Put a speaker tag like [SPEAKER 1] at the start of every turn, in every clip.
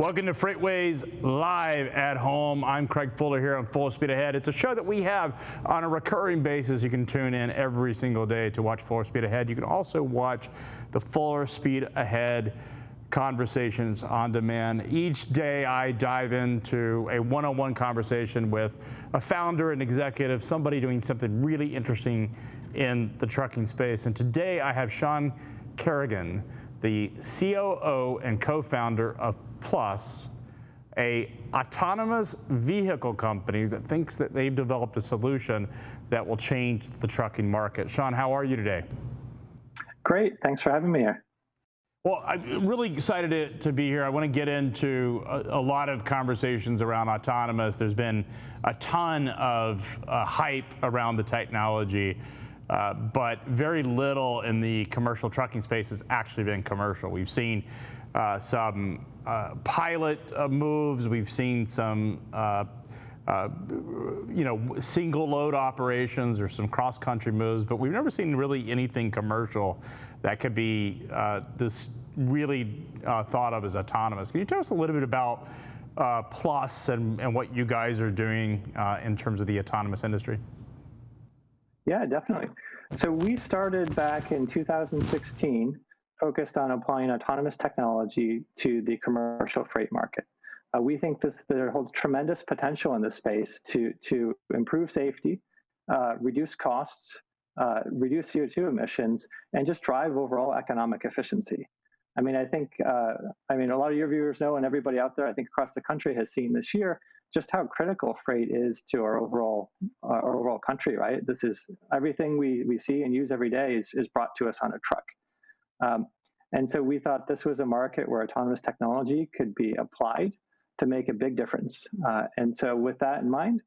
[SPEAKER 1] Welcome to FreightWaves Live at Home. I'm Craig Fuller here on Full Speed Ahead. It's a show that we have on a recurring basis. You can tune in every single day to watch Full Speed Ahead. You can also watch the Fuller Speed Ahead conversations on demand. Each day I dive into a one-on-one conversation with a founder, an executive, somebody doing something really interesting in the trucking space. And today I have Shawn Kerrigan, the COO and co-founder of Plus, a autonomous vehicle company that thinks that they've developed a solution that will change the trucking market. Shawn, how are you today?
[SPEAKER 2] Great, thanks for having me here.
[SPEAKER 1] Well, I'm really excited to be here. I want to get into a lot of conversations around autonomous. There's been a ton of hype around the technology, but very little in the commercial trucking space has actually been commercial. We've seen some pilot moves. We've seen some single load operations or some cross-country moves, but we've never seen really anything commercial that could be this really thought of as autonomous. Can you tell us a little bit about Plus and what you guys are doing in terms of the autonomous industry?
[SPEAKER 2] Yeah, definitely. So we started back in 2016, focused on applying autonomous technology to the commercial freight market. We think there holds tremendous potential in this space to improve safety, reduce costs, reduce CO2 emissions, and just drive overall economic efficiency. I mean, I think, a lot of your viewers know, and everybody out there, I think across the country has seen this year, just how critical freight is to our overall country, right? This is everything we see and use every day is brought to us on a truck. And so we thought this was a market where autonomous technology could be applied to make a big difference. And so with that in mind,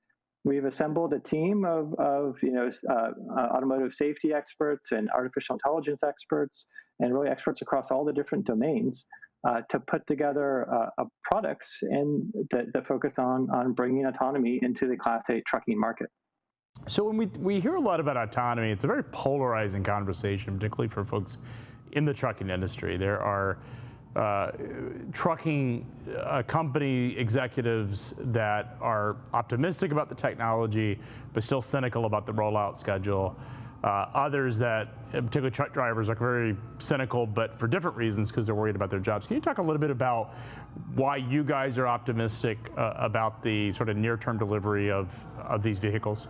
[SPEAKER 2] we've assembled a team of automotive safety experts and artificial intelligence experts, and really experts across all the different domains to put together products that focus on bringing autonomy into the Class 8 trucking market.
[SPEAKER 1] So when we hear a lot about autonomy, it's a very polarizing conversation, particularly for folks in the trucking industry. There are trucking company executives that are optimistic about the technology, but still cynical about the rollout schedule. Others that, particularly truck drivers, are very cynical, but for different reasons because they're worried about their jobs. Can you talk a little bit about why you guys are optimistic about the sort of near-term delivery of these vehicles?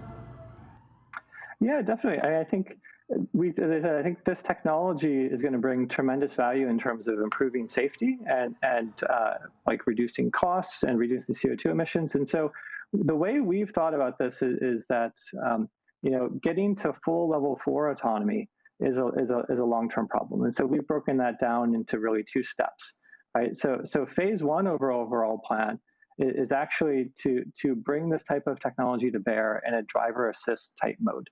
[SPEAKER 2] Yeah, definitely. I think as I said, I think this technology is going to bring tremendous value in terms of improving safety and like reducing costs and reducing CO2 emissions. And so the way we've thought about this is that getting to full level 4 autonomy is a long-term problem. And so we've broken that down into really 2 steps, right? So phase 1 of our overall plan is actually to bring this type of technology to bear in a driver assist type mode.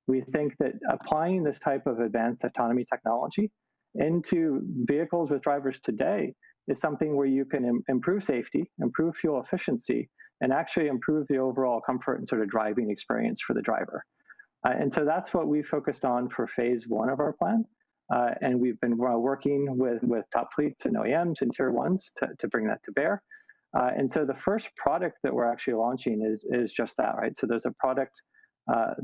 [SPEAKER 2] We think that applying this type of advanced autonomy technology into vehicles with drivers today is something where you can improve safety, improve fuel efficiency, and actually improve the overall comfort and sort of driving experience for the driver. And so that's what we focused on for phase 1 of our plan. And we've been working with top fleets and OEMs and tier 1s to bring that to bear. And so the first product that we're actually launching is just that, right? So there's a product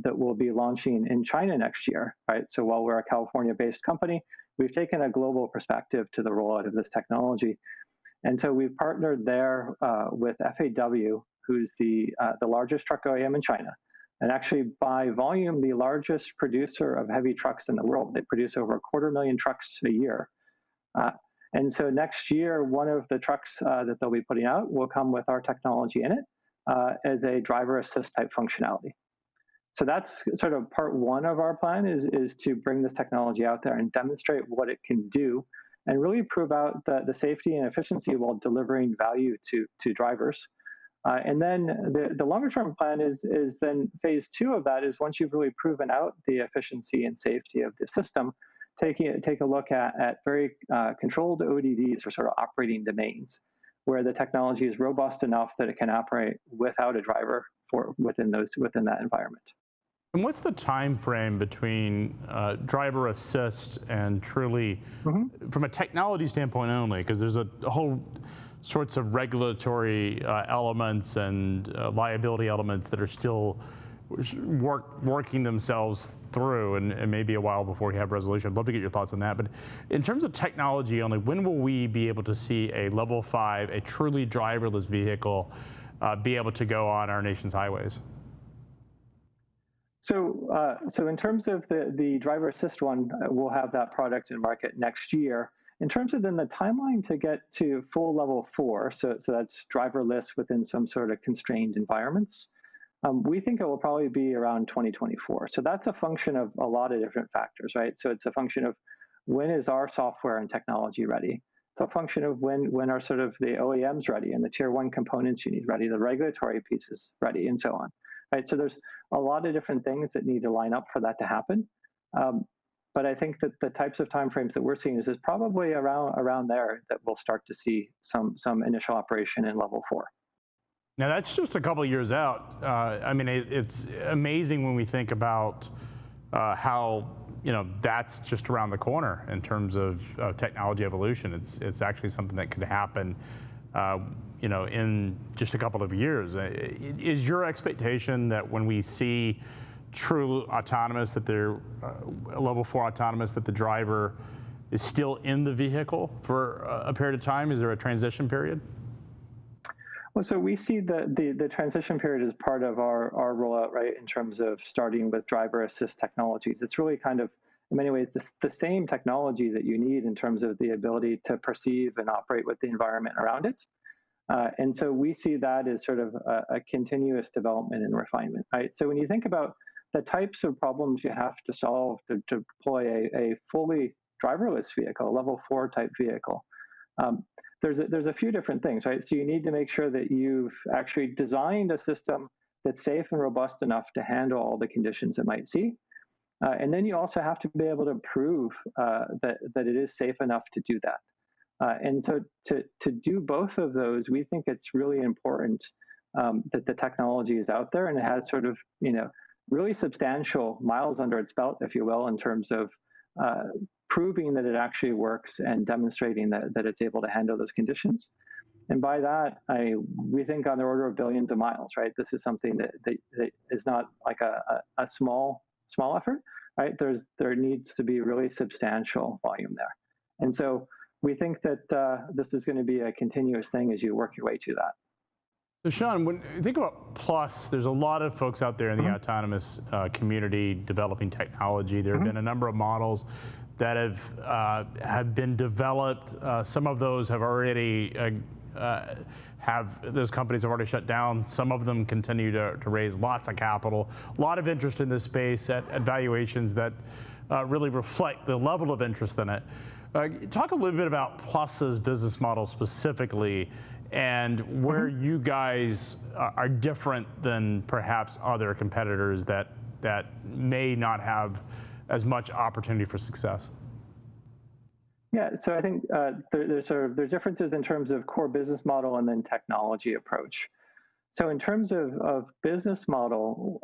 [SPEAKER 2] that we'll be launching in China next year, right? So while we're a California-based company, we've taken a global perspective to the rollout of this technology. And so we've partnered there with FAW, who's the largest truck OEM in China, and actually by volume, the largest producer of heavy trucks in the world. They produce over 250,000 trucks a year. And so next year, one of the trucks that they'll be putting out will come with our technology in it as a driver assist type functionality. So that's sort of part 1 of our plan is to bring this technology out there and demonstrate what it can do and really prove out the safety and efficiency while delivering value to drivers. And then the longer term plan is then phase 2 of that is once you've really proven out the efficiency and safety of the system, take a look at very controlled ODDs or sort of operating domains where the technology is robust enough that it can operate without a driver within that environment.
[SPEAKER 1] And what's the time frame between driver assist and truly, from a technology standpoint only, because there's a whole sorts of regulatory elements and liability elements that are still working themselves through, and maybe a while before you have resolution. I'd love to get your thoughts on that. But in terms of technology only, when will we be able to see a level 5, a truly driverless vehicle, be able to go on our nation's highways?
[SPEAKER 2] So in terms of the driver assist one, we'll have that product in market next year. In terms of then the timeline to get to full level 4, so that's driverless within some sort of constrained environments, we think it will probably be around 2024. So that's a function of a lot of different factors, right? So it's a function of when is our software and technology ready? It's a function of when are sort of the OEMs ready and the tier 1 components you need ready, the regulatory pieces ready, and so on, right? So there's a lot of different things that need to line up for that to happen. But I think that the types of timeframes that we're seeing is probably around there that we'll start to see some initial operation in level 4.
[SPEAKER 1] Now that's just a couple of years out. I mean, it's amazing when we think about how that's just around the corner in terms of technology evolution. It's actually something that could happen, in just a couple of years. Is your expectation that when we see true autonomous, that they're level 4 autonomous, that the driver is still in the vehicle for a period of time? Is there a transition period?
[SPEAKER 2] Well, so we see the transition period as part of our rollout, right, in terms of starting with driver assist technologies. It's really kind of, in many ways, the same technology that you need in terms of the ability to perceive and operate with the environment around it. And so we see that as sort of a continuous development and refinement, right? So when you think about the types of problems you have to solve to deploy a fully driverless vehicle, a level 4 type vehicle, there's a few different things, right? So you need to make sure that you've actually designed a system that's safe and robust enough to handle all the conditions it might see. And then you also have to be able to prove that it is safe enough to do that. And so to do both of those, we think it's really important that the technology is out there and it has sort of, really substantial miles under its belt, if you will, in terms of proving that it actually works and demonstrating that it's able to handle those conditions. And by that, we think on the order of billions of miles, right? This is something that is not like a small effort, right? There needs to be really substantial volume there. And so we think that this is going to be a continuous thing as you work your way to that.
[SPEAKER 1] So Shawn, when you think about Plus, there's a lot of folks out there in the autonomous community developing technology. There have been a number of models that have been developed. Some of those have already those companies have already shut down. Some of them continue to raise lots of capital. A lot of interest in this space at valuations that really reflect the level of interest in it. Talk a little bit about Plus's business model specifically, and where you guys are different than perhaps other competitors that may not have as much opportunity for success.
[SPEAKER 2] Yeah, so I think there's differences in terms of core business model and then technology approach. So in terms of business model,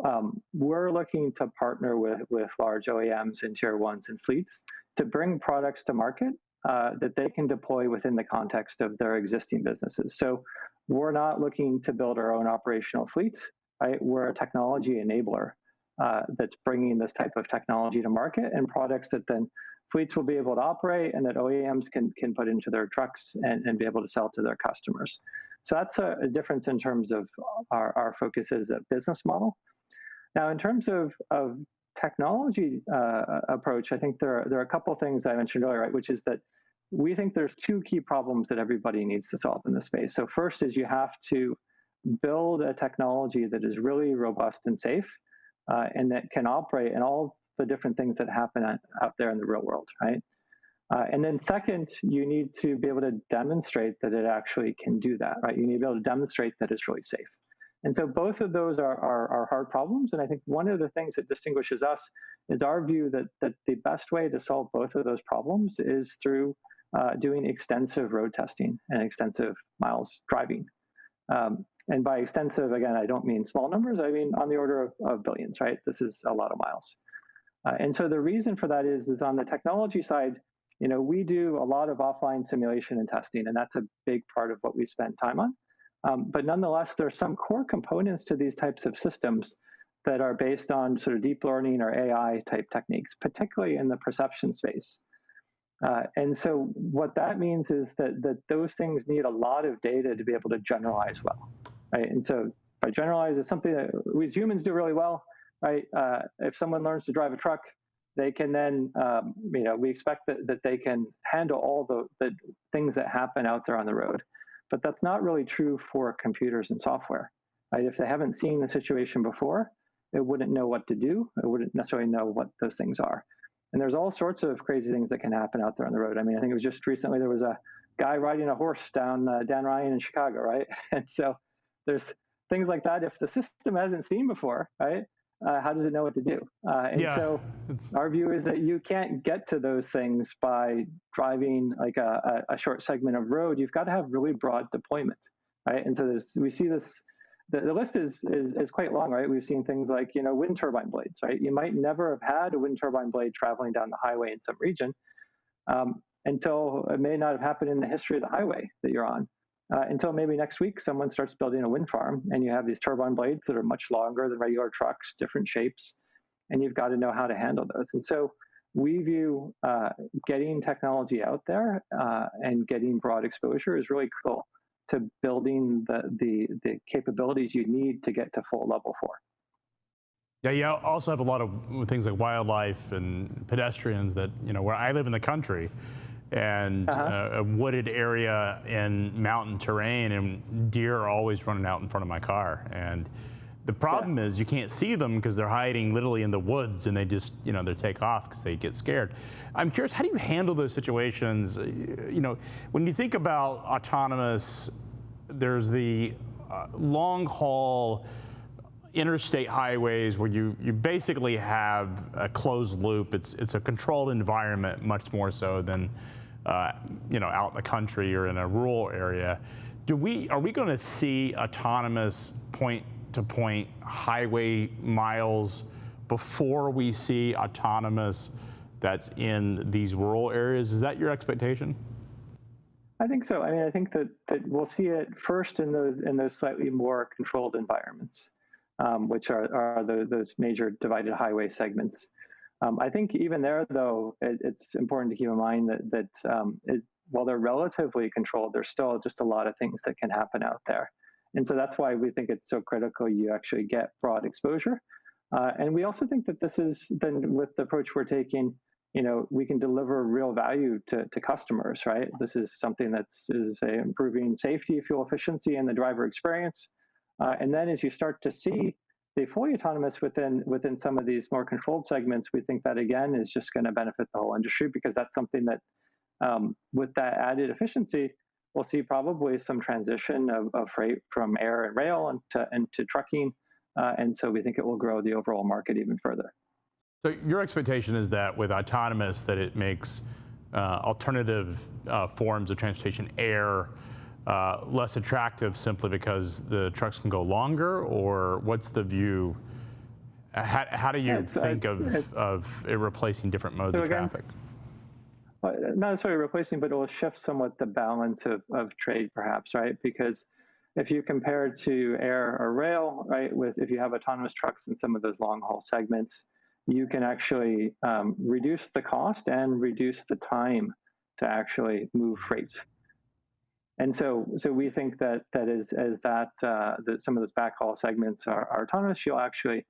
[SPEAKER 2] we're looking to partner with large OEMs and tier 1s and fleets to bring products to market that they can deploy within the context of their existing businesses. So we're not looking to build our own operational fleet, right? We're a technology enabler that's bringing this type of technology to market and products that then fleets will be able to operate and that OEMs can put into their trucks and be able to sell to their customers. So that's a difference in terms of our focus as a business model. Now, in terms of technology approach, I think there are a couple of things I mentioned earlier, right? Which is that we think there's two key problems that everybody needs to solve in this space. So first is you have to build a technology that is really robust and safe and that can operate in all the different things that happen out there in the real world, right? And then second, you need to be able to demonstrate that it actually can do that, right? You need to be able to demonstrate that it's really safe. And so both of those are hard problems. And I think one of the things that distinguishes us is our view that the best way to solve both of those problems is through doing extensive road testing and extensive miles driving. And by extensive, again, I don't mean small numbers. I mean on the order of billions, right? This is a lot of miles. And so the reason for that is on the technology side, we do a lot of offline simulation and testing, and that's a big part of what we spend time on. But nonetheless, there are some core components to these types of systems that are based on sort of deep learning or AI type techniques, particularly in the perception space. And so what that means is that those things need a lot of data to be able to generalize well, right? And so by generalize is something that we as humans do really well, right? If someone learns to drive a truck, they can then, we expect that they can handle all the things that happen out there on the road. But that's not really true for computers and software, right? If they haven't seen the situation before, it wouldn't know what to do. It wouldn't necessarily know what those things are. And there's all sorts of crazy things that can happen out there on the road. I mean, I think it was just recently there was a guy riding a horse down Ryan in Chicago, right? And so there's things like that. If the system hasn't seen before, right, how does it know what to do? So our view is that you can't get to those things by driving like a short segment of road. You've got to have really broad deployment, right? And so we see this. The list is quite long, right? We've seen things like, wind turbine blades, right? You might never have had a wind turbine blade traveling down the highway in some region until it may not have happened in the history of the highway that you're on, until maybe next week someone starts building a wind farm and you have these turbine blades that are much longer than regular trucks, different shapes, and you've got to know how to handle those. And so we view getting technology out there and getting broad exposure is really cool to building the capabilities you need to get to full level 4.
[SPEAKER 1] Yeah, you also have a lot of things like wildlife and pedestrians that, where I live in the country and a wooded area and mountain terrain, and deer are always running out in front of my car. And the problem is you can't see them because they're hiding literally in the woods, and they just, they take off because they get scared. I'm curious, how do you handle those situations? When you think about autonomous, there's the long haul interstate highways where you basically have a closed loop. It's a controlled environment much more so than out in the country or in a rural area. Are we going to see autonomous point-to-point highway miles before we see autonomous that's in these rural areas? Is that your expectation?
[SPEAKER 2] I think so. I mean, I think that we'll see it first in those slightly more controlled environments, which are those major divided highway segments. I think even there, though, it's important to keep in mind that while they're relatively controlled, there's still just a lot of things that can happen out there. And so that's why we think it's so critical you actually get broad exposure. And we also think that this is then with the approach we're taking, we can deliver real value to customers, right? This is something is improving safety, fuel efficiency, and the driver experience. And then as you start to see the fully autonomous within some of these more controlled segments, we think that again is just going to benefit the whole industry, because that's something that with that added efficiency, we'll see probably some transition of freight from air and rail into trucking. And so we think it will grow the overall market even further.
[SPEAKER 1] So your expectation is that with autonomous, that it makes alternative forms of transportation, air, less attractive simply because the trucks can go longer, or what's the view? How do you think of it replacing different modes of traffic?
[SPEAKER 2] Not necessarily replacing, but it will shift somewhat the balance of trade, perhaps, right? Because if you compare it to air or rail, right, if you have autonomous trucks in some of those long haul segments, you can actually reduce the cost and reduce the time to actually move freight. And so we think that some of those backhaul segments are autonomous, you'll actually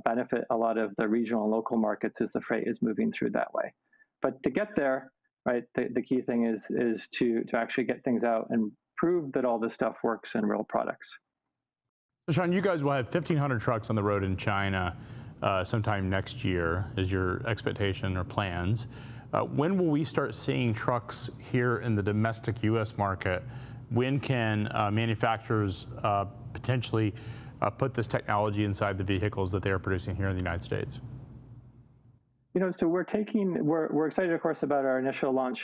[SPEAKER 2] benefit a lot of the regional and local markets as the freight is moving through that way. But to get there, right, the key thing is to actually get things out and prove that all this stuff works in real products.
[SPEAKER 1] So Shawn, you guys will have 1,500 trucks on the road in China sometime next year, is your expectation or plans. When will we start seeing trucks here in the domestic U.S. market? When can manufacturers potentially put this technology inside the vehicles that they are producing here in the United States?
[SPEAKER 2] So we're excited, of course, about our initial launch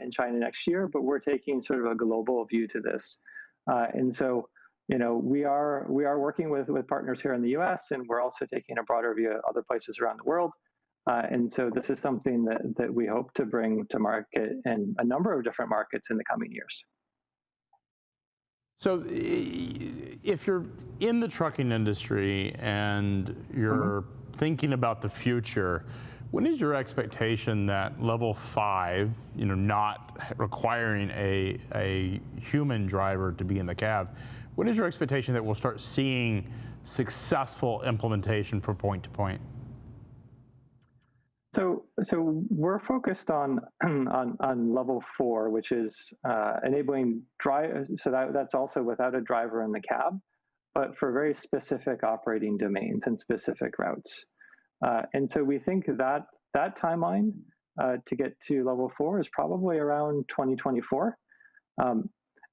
[SPEAKER 2] in China next year, but we're taking sort of a global view to this. And so, we are working with partners here in the U.S., and we're also taking a broader view at other places around the world. And so this is something that we hope to bring to market in a number of different markets in the coming years.
[SPEAKER 1] So if you're in the trucking industry and you're thinking about the future, when is your expectation that level 5, not requiring a human driver to be in the cab, when is your expectation that we'll start seeing successful implementation from point to point?
[SPEAKER 2] So we're focused on level 4, which is enabling drive. So that's also without a driver in the cab, but for very specific operating domains and specific routes. And so we think that timeline to get to level 4 is probably around 2024.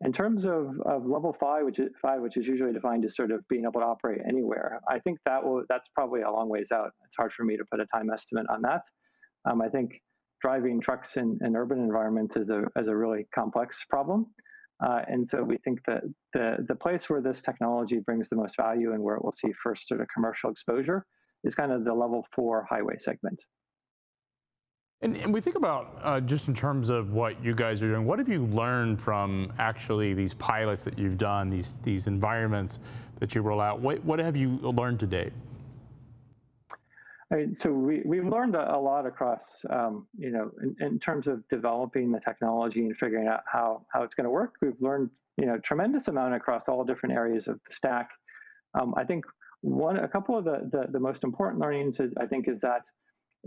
[SPEAKER 2] In terms of level 5, which is usually defined as sort of being able to operate anywhere, I think that's probably a long ways out. It's hard for me to put a time estimate on that. I think driving trucks in urban environments is a really complex problem. And so we think that the place where this technology brings the most value and where it will see first sort of commercial exposure is kind of the level 4 highway segment.
[SPEAKER 1] And we think about just in terms of what you guys are doing, what have you learned from actually these pilots that you've done, these environments that you roll out? What have you learned to date?
[SPEAKER 2] So we've learned a lot across, in terms of developing the technology and figuring out how it's going to work. We've learned, tremendous amount across all different areas of the stack. I think a couple of the most important learnings is that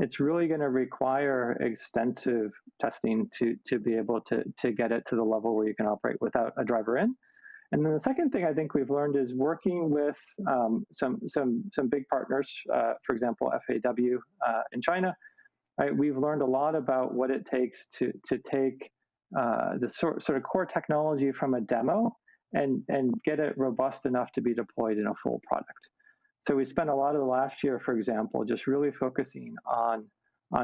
[SPEAKER 2] it's really going to require extensive testing to be able to get it to the level where you can operate without a driver in. And then the second thing I think we've learned is working with some big partners, for example, FAW in China. Right? We've learned a lot about what it takes to take the sort of core technology from a demo and get it robust enough to be deployed in a full product. So we spent a lot of the last year, for example, just really focusing on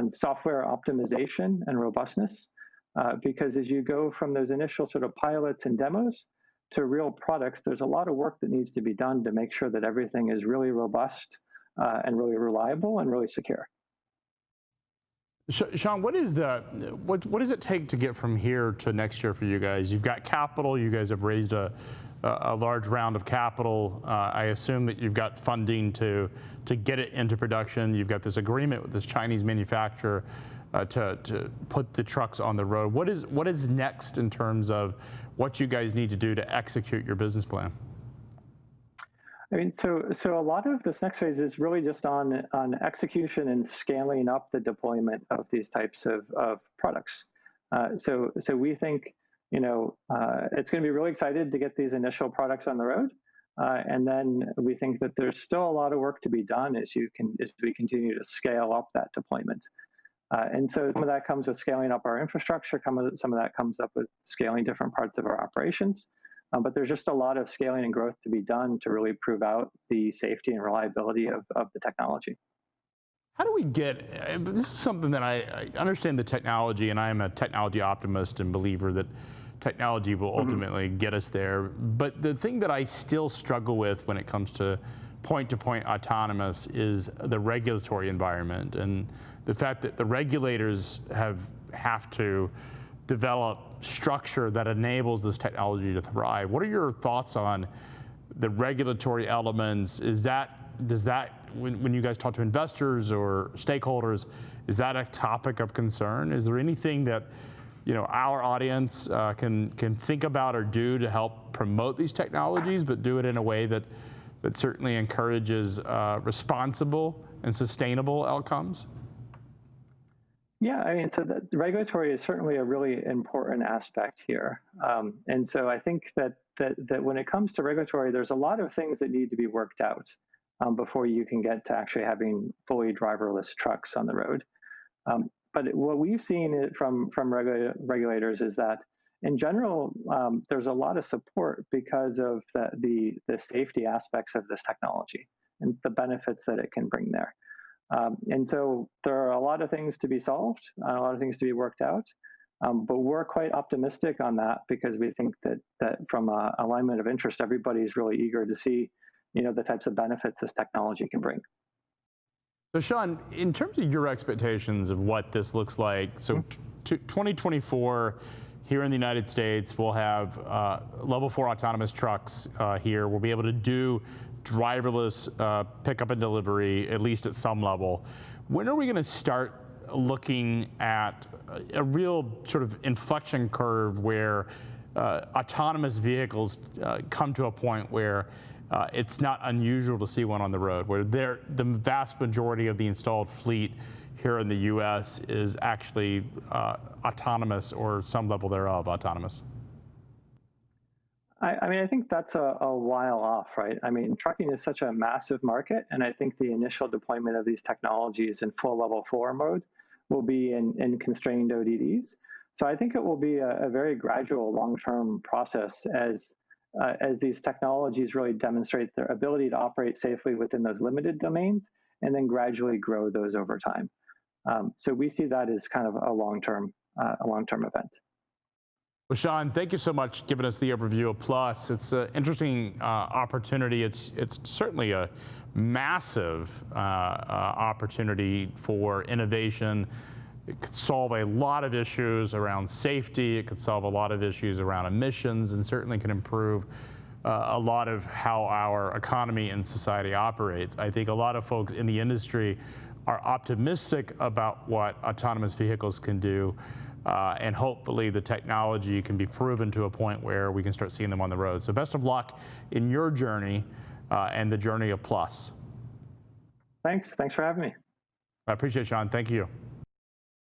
[SPEAKER 2] software optimization and robustness, because as you go from those initial sort of pilots and demos to real products, there's a lot of work that needs to be done to make sure that everything is really robust and really reliable and really secure.
[SPEAKER 1] Shawn, what does it take to get from here to next year for you guys? You've got capital. You guys have raised a large round of capital. I assume that you've got funding to get it into production. You've got this agreement with this Chinese manufacturer to put the trucks on the road. What is next in terms of what you guys need to do to execute your business plan?
[SPEAKER 2] I mean, so a lot of this next phase is really just on execution and scaling up the deployment of these types of products. So we think, it's going to be really excited to get these initial products on the road. And then we think that there's still a lot of work to be done as we continue to scale up that deployment. And so some of that comes with scaling up our infrastructure. Some of that comes up with scaling different parts of our operations. But there's just a lot of scaling and growth to be done to really prove out the safety and reliability of the technology.
[SPEAKER 1] How do we this is something that I understand the technology, and I am a technology optimist and believer that technology will ultimately get us there. But the thing that I still struggle with when it comes to point-to-point autonomous is the regulatory environment and the fact that the regulators have to develop structure that enables this technology to thrive. What are your thoughts on the regulatory elements? Does that, when you guys talk to investors or stakeholders, is that a topic of concern? Is there anything that our audience can think about or do to help promote these technologies, but do it in a way that certainly encourages responsible and sustainable outcomes?
[SPEAKER 2] Yeah, I mean, so the regulatory is certainly a really important aspect here. And so I think that when it comes to regulatory, there's a lot of things that need to be worked out before you can get to actually having fully driverless trucks on the road. But what we've seen from regulators is that, in general, there's a lot of support because of the safety aspects of this technology and the benefits that it can bring there. And so there are a lot of things to be solved, a lot of things to be worked out, but we're quite optimistic on that because we think that from an alignment of interest, everybody is really eager to see, the types of benefits this technology can bring.
[SPEAKER 1] So Shawn, in terms of your expectations of what this looks like, so 2024 here in the United States, we'll have level 4 autonomous trucks here. We'll be able to do driverless pickup and delivery, at least at some level. When are we going to start looking at a real sort of inflection curve where autonomous vehicles come to a point where it's not unusual to see one on the road, where the vast majority of the installed fleet here in the US is actually autonomous or some level thereof autonomous?
[SPEAKER 2] I mean, I think that's a while off, right? I mean, trucking is such a massive market, and I think the initial deployment of these technologies in full level 4 mode will be in constrained ODDs. So I think it will be a very gradual long-term process as these technologies really demonstrate their ability to operate safely within those limited domains and then gradually grow those over time. So we see that as kind of a long-term event.
[SPEAKER 1] Well, Shawn, thank you so much for giving us the overview of Plus. It's an interesting opportunity. It's certainly a massive opportunity for innovation. It could solve a lot of issues around safety. It could solve a lot of issues around emissions, and certainly can improve a lot of how our economy and society operates. I think a lot of folks in the industry are optimistic about what autonomous vehicles can do, and hopefully the technology can be proven to a point where we can start seeing them on the road. So best of luck in your journey and the journey of Plus.
[SPEAKER 2] Thanks for having me.
[SPEAKER 1] I appreciate it, Shawn. Thank you.